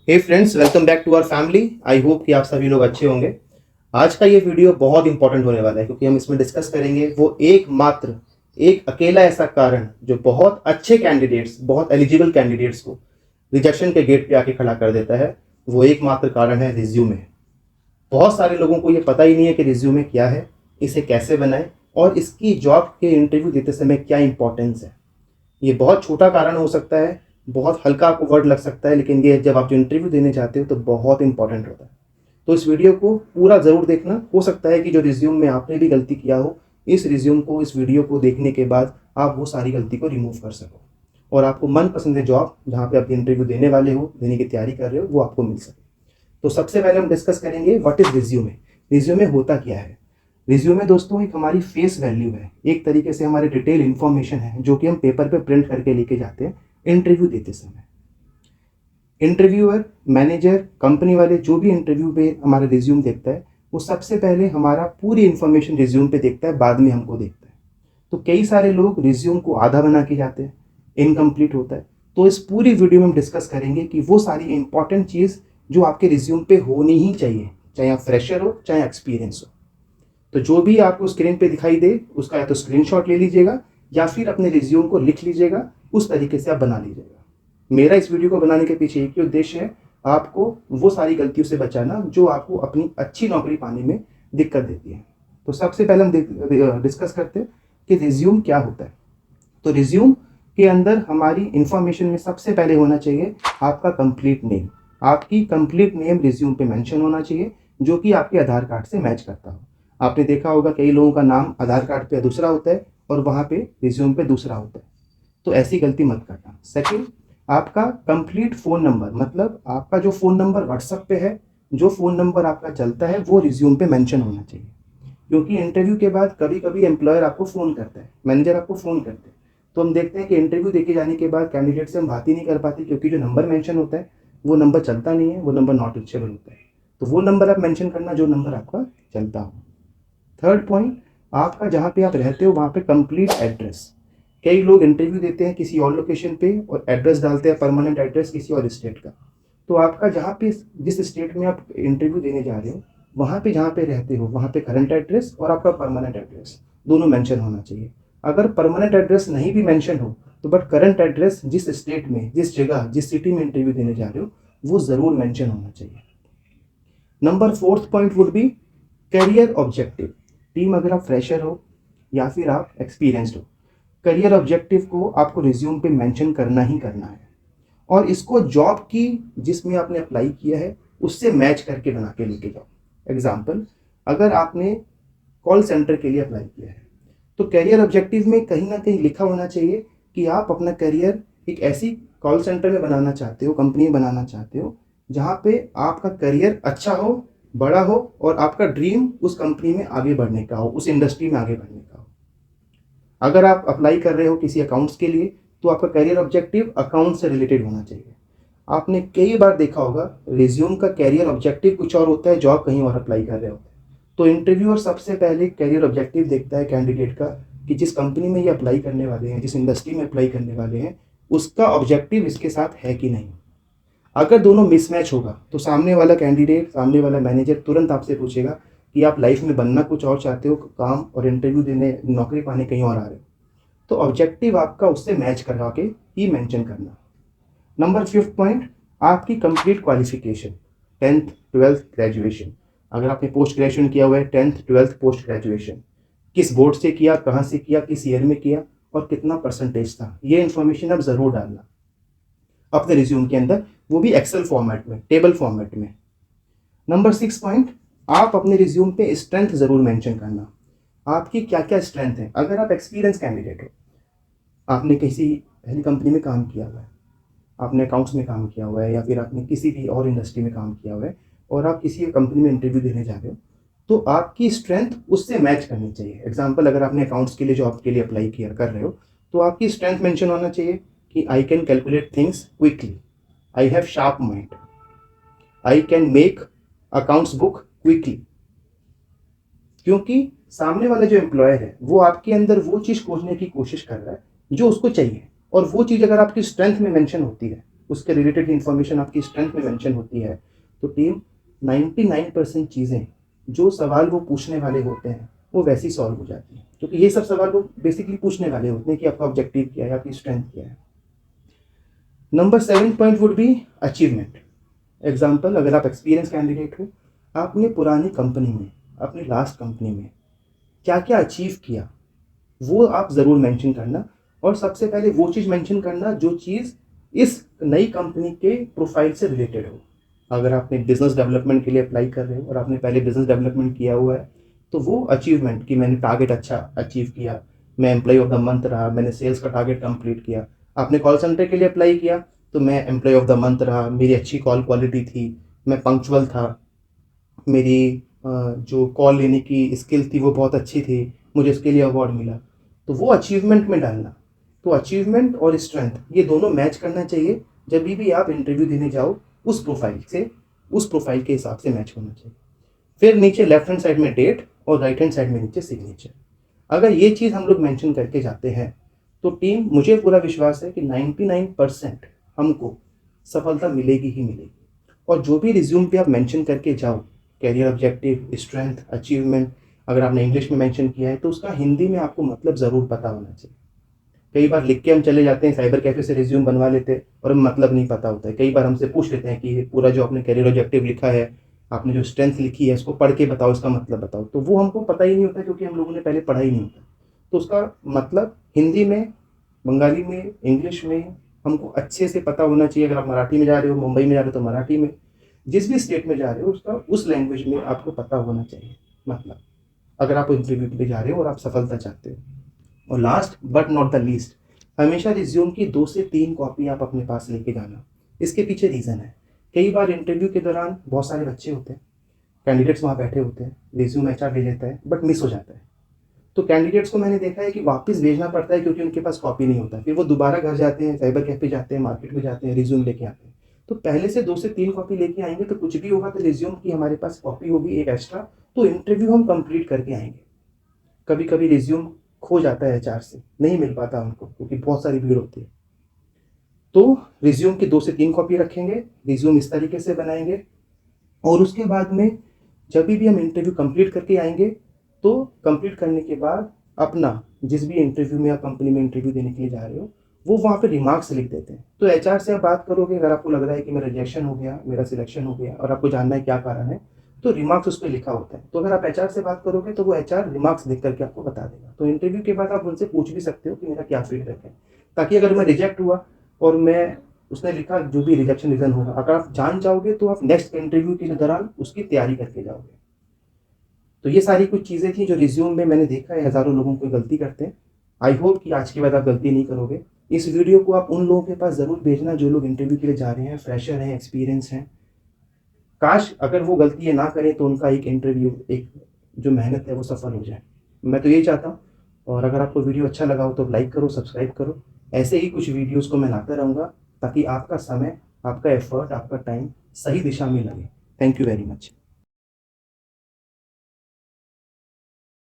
Hey friends, welcome back to our family. I hope कि आप सभी लोग अच्छे होंगे। आज का ये वीडियो बहुत इंपॉर्टेंट होने वाला है क्योंकि हम इसमें डिस्कस करेंगे वो एकमात्र एक अकेला ऐसा कारण जो बहुत अच्छे कैंडिडेट्स, बहुत एलिजिबल कैंडिडेट्स को रिजेक्शन के गेट पे आके खड़ा कर देता है। वो एकमात्र कारण है रिज्यूमे। बहुत सारे लोगों को ये पता ही नहीं है कि रिज्यूमे क्या है, इसे कैसे बनाएं और इसकी जॉब के इंटरव्यू देते समय क्या इंपॉर्टेंस है। ये बहुत छोटा कारण हो सकता है, बहुत हल्का आपको वर्ड लग सकता है, लेकिन ये जब आप जो इंटरव्यू देने जाते हो तो बहुत इंपॉर्टेंट होता है। तो इस वीडियो को पूरा ज़रूर देखना। हो सकता है कि जो रिज्यूम में आपने भी गलती किया हो, इस रिज्यूम को, इस वीडियो को देखने के बाद आप वो सारी गलती को रिमूव कर सको और आपको मनपसंद जॉब जहाँ पे आप इंटरव्यू देने वाले हो, देने की तैयारी कर रहे हो, वो आपको मिल सके। तो सबसे पहले हम डिस्कस करेंगे व्हाट इज़ रिज्यूमे। रिज्यूमे होता क्या है? रिज्यूमे दोस्तों एक हमारी फेस वैल्यू है, एक तरीके से हमारी डिटेल इन्फॉर्मेशन है जो कि हम पेपर पे प्रिंट करके लेके जाते हैं इंटरव्यू देते समय। इंटरव्यूअर, मैनेजर, कंपनी वाले जो भी इंटरव्यू पे हमारा रिज्यूम देखता है वो सबसे पहले हमारा पूरी इन्फॉर्मेशन रिज्यूम पे देखता है, बाद में हमको देखता है। तो कई सारे लोग रिज्यूम को आधा बना के जाते हैं, इनकम्प्लीट होता है। तो इस पूरी वीडियो में हम डिस्कस करेंगे कि वो सारी इंपॉर्टेंट चीज़ जो आपके रिज्यूम पे होनी ही चाहिए, चाहे आप फ्रेशर हो चाहे एक्सपीरियंस हो। तो जो भी आपको स्क्रीन पे दिखाई दे उसका या तो स्क्रीनशॉट ले लीजिएगा या फिर अपने रिज्यूम को लिख लीजिएगा, उस तरीके से आप बना लीजिएगा। मेरा इस वीडियो को बनाने के पीछे एक ही उद्देश्य है, आपको वो सारी गलतियों से बचाना जो आपको अपनी अच्छी नौकरी पाने में दिक्कत देती है। तो सबसे पहले हम डिस्कस करते हैं कि रिज्यूम क्या होता है। तो रिज्यूम के अंदर हमारी इंफॉर्मेशन में सबसे पहले होना चाहिए आपका कंप्लीट नेम। आपकी कंप्लीट नेम रिज्यूम पे मेंशन होना चाहिए जो कि आपके आधार कार्ड से मैच करता हो। आपने देखा होगा कई लोगों का नाम आधार कार्ड पे दूसरा होता है और वहाँ पे रिज्यूम पे दूसरा होता है, तो ऐसी गलती मत करना। सेकंड, आपका कंप्लीट फ़ोन नंबर, मतलब आपका जो फ़ोन नंबर व्हाट्सएप पे है, जो फ़ोन नंबर आपका चलता है वो रिज्यूम पे मेंशन होना चाहिए। क्योंकि इंटरव्यू के बाद कभी कभी एम्प्लॉयर आपको फ़ोन करता है, मैनेजर आपको फ़ोन करते हैं, तो हम देखते हैं कि इंटरव्यू देके जाने के बाद कैंडिडेट से हम बात ही नहीं कर पाते क्योंकि जो नंबर मेंशन होता है वो नंबर चलता नहीं है, वो नंबर नॉट रीचेबल होता है। तो वो नंबर आप मेंशन करना जो नंबर आपका चलता हो। थर्ड पॉइंट, आपका जहाँ पे आप रहते हो वहाँ पे कंप्लीट एड्रेस। कई लोग इंटरव्यू देते हैं किसी और लोकेशन पे और एड्रेस डालते हैं परमानेंट एड्रेस किसी और स्टेट का। तो आपका जहाँ पे, जिस स्टेट में आप इंटरव्यू देने जा रहे हो, वहाँ पे जहाँ पे रहते हो वहाँ पे करंट एड्रेस और आपका परमानेंट एड्रेस दोनों मेंशन होना चाहिए। अगर परमानेंट एड्रेस नहीं भी मेंशन हो तो बट करंट एड्रेस जिस स्टेट में, जिस जगह, जिस सिटी में इंटरव्यू देने जा रहे हो वो ज़रूर मेंशन होना चाहिए। Number fourth point would be career objective. Team, अगर आप फ्रेशर हो या फिर आप एक्सपीरियंस्ड हो, करियर ऑब्जेक्टिव को आपको रिज्यूम पे मेंशन करना ही करना है और इसको जॉब की जिसमें आपने अप्लाई किया है उससे मैच करके बना के लेके जाओ। एग्जाम्पल, अगर आपने कॉल सेंटर के लिए अप्लाई किया है तो करियर ऑब्जेक्टिव में कहीं ना कहीं लिखा होना चाहिए कि आप अपना करियर एक ऐसी कॉल सेंटर में बनाना चाहते हो, कंपनी में बनाना चाहते हो जहाँ पे आपका करियर अच्छा हो, बड़ा हो और आपका ड्रीम उस कंपनी में आगे बढ़ने का हो, उस इंडस्ट्री में आगे बढ़ने का हो। अगर आप अप्लाई कर रहे हो किसी अकाउंट्स के लिए तो आपका करियर ऑब्जेक्टिव अकाउंट से रिलेटेड होना चाहिए। आपने कई बार देखा होगा रिज्यूम का करियर ऑब्जेक्टिव कुछ और होता है, जॉब कहीं और अप्लाई कर रहे होते हैं। तो इंटरव्यूअर सबसे पहले करियर ऑब्जेक्टिव देखता है कैंडिडेट का कि जिस कंपनी में ये अप्लाई करने वाले हैं, जिस इंडस्ट्री में अप्लाई करने वाले हैं, उसका ऑब्जेक्टिव इसके साथ है कि नहीं। अगर दोनों मिसमैच होगा तो सामने वाला कैंडिडेट, सामने वाला मैनेजर तुरंत आपसे पूछेगा कि आप लाइफ में बनना कुछ और चाहते हो, काम और इंटरव्यू देने, नौकरी पाने कहीं और आ रहे हो। तो ऑब्जेक्टिव आपका उससे मैच करवा के ही मेंशन करना। नंबर फिफ्थ पॉइंट, आपकी complete qualification, 10th 12th graduation. अगर आपने पोस्ट ग्रेजुएशन किया हुआ है, 10th 12th पोस्ट ग्रेजुएशन किस बोर्ड से किया, कहाँ से किया, किस ईयर में किया और कितना परसेंटेज था, ये इन्फॉर्मेशन आप ज़रूर डालना अपने रिज्यूम के अंदर, वो भी एक्सेल फॉर्मेट में, टेबल फॉर्मेट में। नंबर सिक्स पॉइंट, आप अपने रिज्यूम पे स्ट्रेंथ ज़रूर मेंशन करना। आपकी क्या क्या स्ट्रेंथ है। अगर आप एक्सपीरियंस कैंडिडेट हो, आपने किसी पहली कंपनी में काम किया हुआ है, आपने अकाउंट्स में काम किया हुआ है या फिर आपने किसी भी और इंडस्ट्री में काम किया हुआ है और आप किसी कंपनी में इंटरव्यू देने जा रहे हो, तो आपकी स्ट्रेंथ उससे मैच करनी चाहिए। एग्जाम्पल, अगर आपने अकाउंट्स के लिए जॉब के लिए अप्लाई किया कर रहे हो तो आपकी स्ट्रेंथ मेंशन होना चाहिए कि I can calculate things quickly, I have sharp mind, I can make accounts book quickly. क्योंकि सामने वाला जो एम्प्लॉयर है वो आपके अंदर वो चीज़ खोजने की कोशिश कर रहा है जो उसको चाहिए, और वो चीज़ अगर आपकी स्ट्रेंथ में मेंशन होती है उसके रिलेटेड इन्फॉर्मेशन आपकी स्ट्रेंथ में मेंशन होती है, तो टीम 99% चीज़ें जो सवाल वो पूछने वाले होते हैं वो वैसे ही सॉल्व हो जाती है, क्योंकि ये सब सवाल वो बेसिकली पूछने वाले होते हैं कि आपका ऑब्जेक्टिव क्या है, आपकी स्ट्रेंथ क्या है। Number 7 point would be achievement. Example, अगर आप एक्सपीरियंस कैंडिडेट हो, आपने पुरानी कंपनी में, अपनी लास्ट कंपनी में क्या क्या अचीव किया वो आप ज़रूर मेंशन करना, और सबसे पहले वो चीज़ मेंशन करना जो चीज़ इस नई कंपनी के प्रोफाइल से रिलेटेड हो। अगर आपने बिजनेस डेवलपमेंट के लिए अप्लाई कर रहे हो और आपने पहले बिजनेस डेवलपमेंट किया हुआ है, तो वो अचीवमेंट कि मैंने टारगेट अच्छा अचीव किया, मैं एम्प्लॉय ऑफ द मंथ रहा, मैंने सेल्स का टारगेट कंप्लीट किया। आपने कॉल सेंटर के लिए अप्लाई किया तो मैं एम्प्लॉय ऑफ द मंथ रहा, मेरी अच्छी कॉल क्वालिटी थी, मैं पंक्चुअल था, मेरी जो कॉल लेने की स्किल थी वो बहुत अच्छी थी, मुझे इसके लिए अवार्ड मिला। तो वो अचीवमेंट में डालना। तो अचीवमेंट और स्ट्रेंथ ये दोनों मैच करना चाहिए जब भी आप इंटरव्यू देने जाओ, उस प्रोफाइल से, उस प्रोफाइल के हिसाब से मैच होना चाहिए। फिर नीचे लेफ्ट हैंड साइड में डेट और राइट हैंड साइड में नीचे सिग्नेचर। अगर ये चीज़ हम लोग मेंशन करके जाते हैं तो टीम, मुझे पूरा विश्वास है कि 99% हमको सफलता मिलेगी ही मिलेगी। और जो भी रिज्यूम पे आप मेंशन करके जाओ, कैरियर ऑब्जेक्टिव, स्ट्रेंथ, अचीवमेंट, अगर आपने इंग्लिश में मेंशन किया है तो उसका हिंदी में आपको मतलब ज़रूर पता होना चाहिए। कई बार लिख के हम चले जाते हैं, साइबर कैफे से रिज्यूम बनवा लेते हैं और हमें मतलब नहीं पता होता है। कई बार हमसे पूछ लेते हैं कि पूरा जो आपने कैरियर ऑब्जेक्टिव लिखा है, आपने जो स्ट्रेंथ लिखी है, इसको पढ़ के बताओ, इसका मतलब बताओ। तो वो हमको पता ही नहीं होता क्योंकि हम लोगों ने पहले पढ़ा ही नहीं होता। तो उसका मतलब हिंदी में, बंगाली में, इंग्लिश में हमको अच्छे से पता होना चाहिए। अगर आप मराठी में जा रहे हो, मुंबई में जा रहे हो तो मराठी में, जिस भी स्टेट में जा रहे हो उसका उस लैंग्वेज में आपको पता होना चाहिए मतलब, अगर आप इंटरव्यू के लिए जा रहे हो और आप सफलता चाहते हो। और last but not the least, हमेशा रिज्यूम की 2 से 3 कॉपी आप अपने पास लेके जाना। इसके पीछे रीज़न है, कई बार इंटरव्यू के दौरान बहुत सारे बच्चे होते हैं, कैंडिडेट्स वहाँ बैठे होते हैं, रिज्यूम एचआर ले लेता है बट मिस हो जाता है। तो कैंडिडेट्स को मैंने देखा है कि वापस भेजना पड़ता है क्योंकि उनके पास कॉपी नहीं होता। फिर वो दोबारा घर जाते हैं, साइबर कैफे जाते हैं, मार्केट में जाते हैं, रिज्यूम लेके आते हैं। तो पहले से 2 से 3 कॉपी लेके आएंगे तो कुछ भी होगा तो रिज्यूम की हमारे पास कॉपी होगी एक एक्स्ट्रा, तो इंटरव्यू हम कंप्लीट करके आएंगे। कभी कभी रिज्यूम खो जाता है एचआर से, नहीं मिल पाता उनको क्योंकि बहुत सारी भीड़ होती है। तो रिज्यूम की 2 से 3 कॉपी रखेंगे, रिज्यूम इस तरीके से बनाएंगे, और उसके बाद में जब भी हम इंटरव्यू कंप्लीट करके आएंगे तो कंप्लीट करने के बाद अपना जिस भी इंटरव्यू में आप कंपनी में इंटरव्यू देने के लिए जा रहे हो वो वहाँ पे रिमार्क्स लिख देते हैं। तो एचआर से आप बात करोगे, अगर आपको लग रहा है कि मेरा रिजेक्शन हो गया, मेरा सिलेक्शन हो गया और आपको जानना है क्या कारण है, तो रिमार्क्स उस पर लिखा होता है। तो अगर आप एचआर से बात करोगे तो वो एचआर रिमार्क्स लिख करके आपको बता देगा। तो इंटरव्यू के बाद आप उनसे पूछ भी सकते हो कि मेरा क्या फीडबैक है, ताकि अगर मैं रिजेक्ट हुआ और मैं, उसने लिखा जो भी रिजेक्शन रीजन होगा, अगर आप जान जाओगे तो आप नेक्स्ट इंटरव्यू के दौरान उसकी तैयारी करके जाओगे। तो ये सारी कुछ चीज़ें थी जो रिज्यूम में मैंने देखा है हज़ारों लोगों को गलती करते हैं। आई होप कि आज के बाद आप गलती नहीं करोगे। इस वीडियो को आप उन लोगों के पास ज़रूर भेजना जो लोग इंटरव्यू के लिए जा रहे हैं, फ्रेशर हैं, एक्सपीरियंस हैं। काश अगर वो गलती ये ना करें तो उनका एक इंटरव्यू, एक जो मेहनत है वो सफल हो जाए। मैं तो यही चाहता हूँ। और अगर आपको वीडियो अच्छा लगा हो तो लाइक करो, सब्सक्राइब करो। ऐसे ही कुछ वीडियोज़ को मैं लाता रहूँगा ताकि आपका समय, आपका एफर्ट, आपका टाइम सही दिशा में लगे। Thank you very much.